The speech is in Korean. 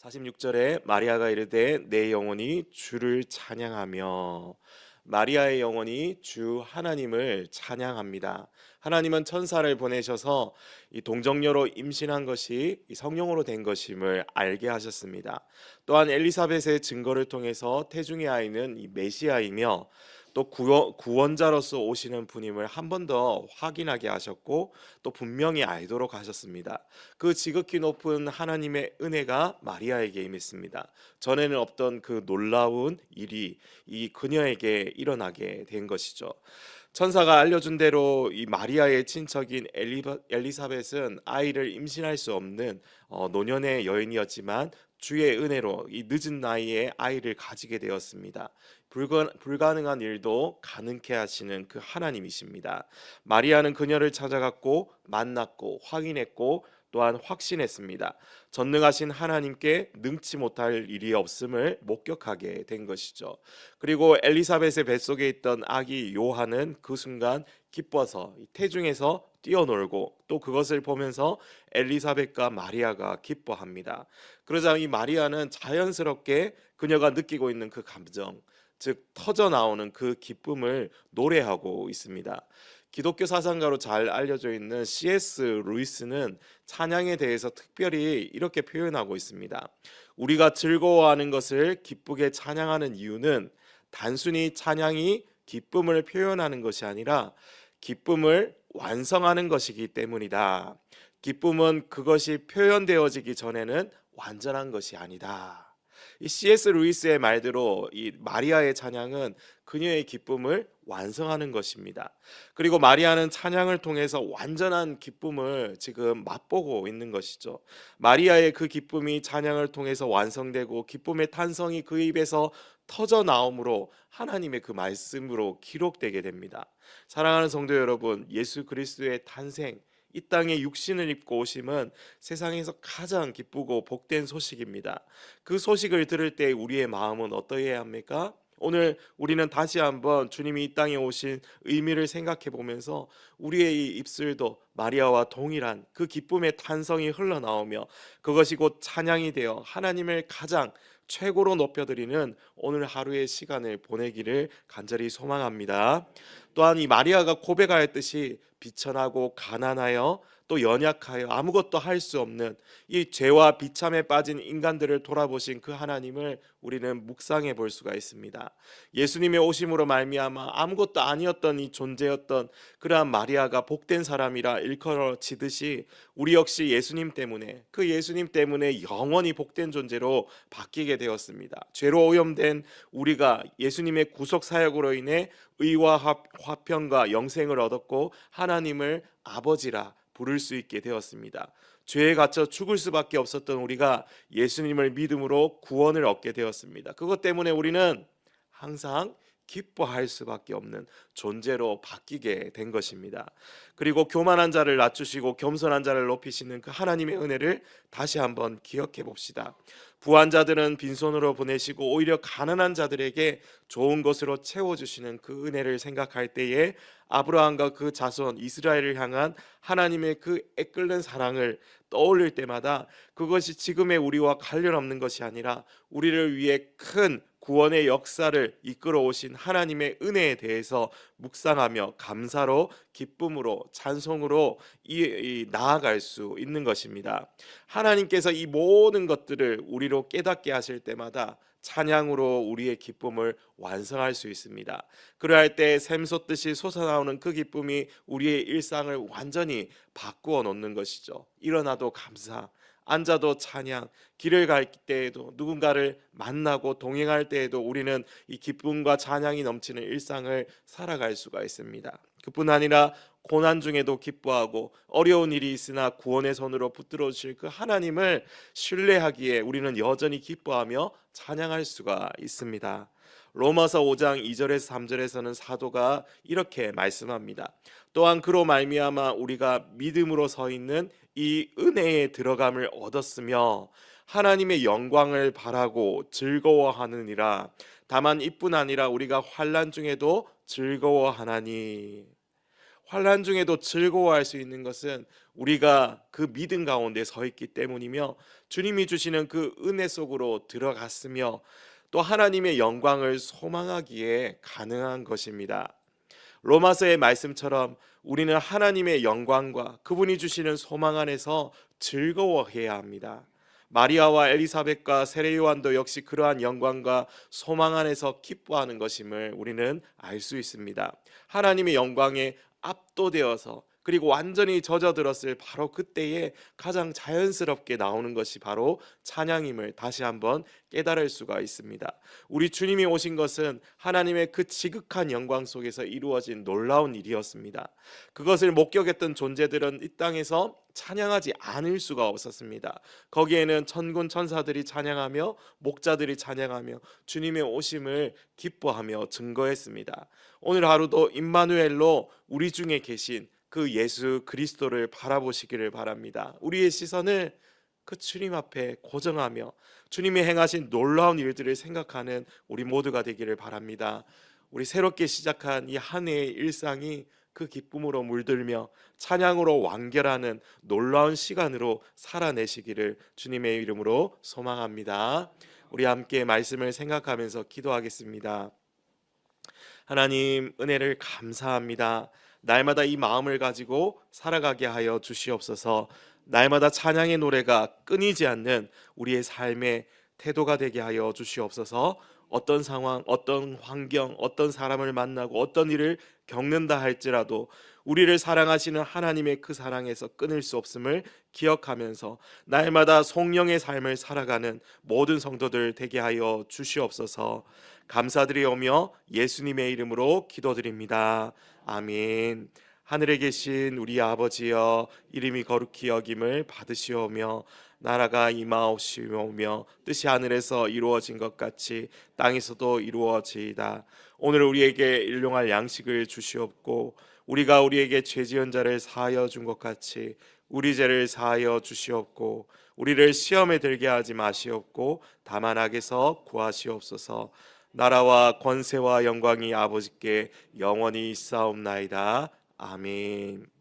46절에 마리아가 이르되 내 영혼이 주를 찬양하며, 마리아의 영혼이 주 하나님을 찬양합니다. 하나님은 천사를 보내셔서 이 동정녀로 임신한 것이 이 성령으로 된 것임을 알게 하셨습니다. 또한 엘리사벳의 증거를 통해서 태중의 아이는 이 메시아이며 또 구원자로서 오시는 분임을 한 번 더 확인하게 하셨고, 또 분명히 알도록 하셨습니다. 그 지극히 높은 하나님의 은혜가 마리아에게 임했습니다. 전에는 없던 그 놀라운 일이 이 그녀에게 일어나게 된 것이죠. 천사가 알려준 대로 이 마리아의 친척인 엘리사벳은 아이를 임신할 수 없는 노년의 여인이었지만 주의 은혜로 이 늦은 나이에 아이를 가지게 되었습니다. 불가능한 일도 가능케 하시는 그 하나님이십니다. 마리아는 그녀를 찾아갔고 만났고 확인했고 또한 확신했습니다. 전능하신 하나님께 능치 못할 일이 없음을 목격하게 된 것이죠. 그리고 엘리사벳의 뱃속에 있던 아기 요한은 그 순간 기뻐서 태중에서 뛰어놀고, 또 그것을 보면서 엘리사벳과 마리아가 기뻐합니다. 그러자 이 마리아는 자연스럽게 그녀가 느끼고 있는 그 감정, 즉 터져 나오는 그 기쁨을 노래하고 있습니다. 기독교 사상가로 잘 알려져 있는 C.S. 루이스는 찬양에 대해서 특별히 이렇게 표현하고 있습니다. 우리가 즐거워하는 것을 기쁘게 찬양하는 이유는 단순히 찬양이 기쁨을 표현하는 것이 아니라 기쁨을 완성하는 것이기 때문이다. 기쁨은 그것이 표현되어지기 전에는 완전한 것이 아니다. 이 C.S. 루이스의 말대로 이 마리아의 찬양은 그녀의 기쁨을 완성하는 것입니다. 그리고 마리아는 찬양을 통해서 완전한 기쁨을 지금 맛보고 있는 것이죠. 마리아의 그 기쁨이 찬양을 통해서 완성되고 기쁨의 탄성이 그 입에서 터져 나옴으로 하나님의 그 말씀으로 기록되게 됩니다. 사랑하는 성도 여러분, 예수 그리스도의 탄생, 이 땅에 육신을 입고 오심은 세상에서 가장 기쁘고 복된 소식입니다. 그 소식을 들을 때 우리의 마음은 어떠해야 합니까? 오늘 우리는 다시 한번 주님이 이 땅에 오신 의미를 생각해 보면서 우리의 이 입술도 마리아와 동일한 그 기쁨의 탄성이 흘러나오며 그것이 곧 찬양이 되어 하나님을 가장 최고로 높여드리는 오늘 하루의 시간을 보내기를 간절히 소망합니다. 또한 이 마리아가 고백하였듯이 비천하고 가난하여 또 연약하여 아무것도 할 수 없는 이 죄와 비참에 빠진 인간들을 돌아보신 그 하나님을 우리는 묵상해 볼 수가 있습니다. 예수님의 오심으로 말미암아 아무것도 아니었던 이 존재였던 그러한 마리아가 복된 사람이라 일컬어지듯이 우리 역시 예수님 때문에, 그 예수님 때문에 영원히 복된 존재로 바뀌게 되었습니다. 죄로 오염된 우리가 예수님의 구속 사역으로 인해 의와 화평과 영생을 얻었고 하나님을 아버지라 부를 수 있게 되었습니다. 죄에 갇혀 죽을 수밖에 없었던 우리가 예수님을 믿음으로 구원을 얻게 되었습니다. 그것 때문에 우리는 항상 기뻐할 수밖에 없는 존재로 바뀌게 된 것입니다. 그리고 교만한 자를 낮추시고 겸손한 자를 높이시는 그 하나님의 은혜를 다시 한번 기억해 봅시다. 부한 자들은 빈손으로 보내시고 오히려 가난한 자들에게 좋은 것으로 채워주시는 그 은혜를 생각할 때에 아브라함과 그 자손 이스라엘을 향한 하나님의 그 애끓는 사랑을 떠올릴 때마다 그것이 지금의 우리와 관련 없는 것이 아니라 우리를 위해 큰 구원의 역사를 이끌어 오신 하나님의 은혜에 대해서 묵상하며 감사로 기쁨으로 찬송으로 나아갈 수 있는 것입니다. 하나님께서 이 모든 것들을 우리로 깨닫게 하실 때마다 찬양으로 우리의 기쁨을 완성할 수 있습니다. 그러할 때 샘솟듯이 솟아나오는 그 기쁨이 우리의 일상을 완전히 바꾸어 놓는 것이죠. 일어나도 감사, 앉아도 찬양, 길을 갈 때에도 누군가를 만나고 동행할 때에도 우리는 이 기쁨과 찬양이 넘치는 일상을 살아갈 수가 있습니다. 그뿐 아니라 고난 중에도 기뻐하고 어려운 일이 있으나 구원의 손으로 붙들어 주실 그 하나님을 신뢰하기에 우리는 여전히 기뻐하며 찬양할 수가 있습니다. 로마서 5장 2절에서 3절에서는 사도가 이렇게 말씀합니다. 또한 그로 말미암아 우리가 믿음으로 서 있는 이 은혜에 들어감을 얻었으며 하나님의 영광을 바라고 즐거워하느니라. 다만 이뿐 아니라 우리가 환난 중에도 즐거워하나니. 환난 중에도 즐거워할 수 있는 것은 우리가 그 믿음 가운데 서 있기 때문이며 주님이 주시는 그 은혜 속으로 들어갔으며 또 하나님의 영광을 소망하기에 가능한 것입니다. 로마서의 말씀처럼 우리는 하나님의 영광과 그분이 주시는 소망 안에서 즐거워해야 합니다. 마리아와 엘리사벳과 세례 요한도 역시 그러한 영광과 소망 안에서 기뻐하는 것임을 우리는 알 수 있습니다. 하나님의 영광에 압도되어서 그리고 완전히 젖어들었을 바로 그때에 가장 자연스럽게 나오는 것이 바로 찬양임을 다시 한번 깨달을 수가 있습니다. 우리 주님이 오신 것은 하나님의 그 지극한 영광 속에서 이루어진 놀라운 일이었습니다. 그것을 목격했던 존재들은 이 땅에서 찬양하지 않을 수가 없었습니다. 거기에는 천군 천사들이 찬양하며 목자들이 찬양하며 주님의 오심을 기뻐하며 증거했습니다. 오늘 하루도 임마누엘로 우리 중에 계신 그 예수 그리스도를 바라보시기를 바랍니다. 우리의 시선을 그 주님 앞에 고정하며 주님이 행하신 놀라운 일들을 생각하는 우리 모두가 되기를 바랍니다. 우리 새롭게 시작한 이 한 해의 일상이 그 기쁨으로 물들며 찬양으로 완결하는 놀라운 시간으로 살아내시기를 주님의 이름으로 소망합니다. 우리 함께 말씀을 생각하면서 기도하겠습니다. 하나님, 은혜를 감사합니다. 날마다 이 마음을 가지고 살아가게 하여 주시옵소서. 날마다 찬양의 노래가 끊이지 않는 우리의 삶의 태도가 되게 하여 주시옵소서. 어떤 상황, 어떤 환경, 어떤 사람을 만나고 어떤 일을 겪는다 할지라도 우리를 사랑하시는 하나님의 그 사랑에서 끊을 수 없음을 기억하면서 날마다 성령의 삶을 살아가는 모든 성도들 되게 하여 주시옵소서. 감사드리오며 예수님의 이름으로 기도드립니다. 아멘. 하늘에 계신 우리 아버지여, 이름이 거룩히 여김을 받으시오며 나라가 임하옵시오며 뜻이 하늘에서 이루어진 것 같이 땅에서도 이루어지이다. 오늘 우리에게 일용할 양식을 주시옵고 우리가 우리에게 죄 지은 자를 사하여 준 것 같이 우리 죄를 사하여 주시옵고 우리를 시험에 들게 하지 마시옵고 다만 악에서 구하시옵소서. 나라와 권세와 영광이 아버지께 영원히 있사옵나이다. 아멘.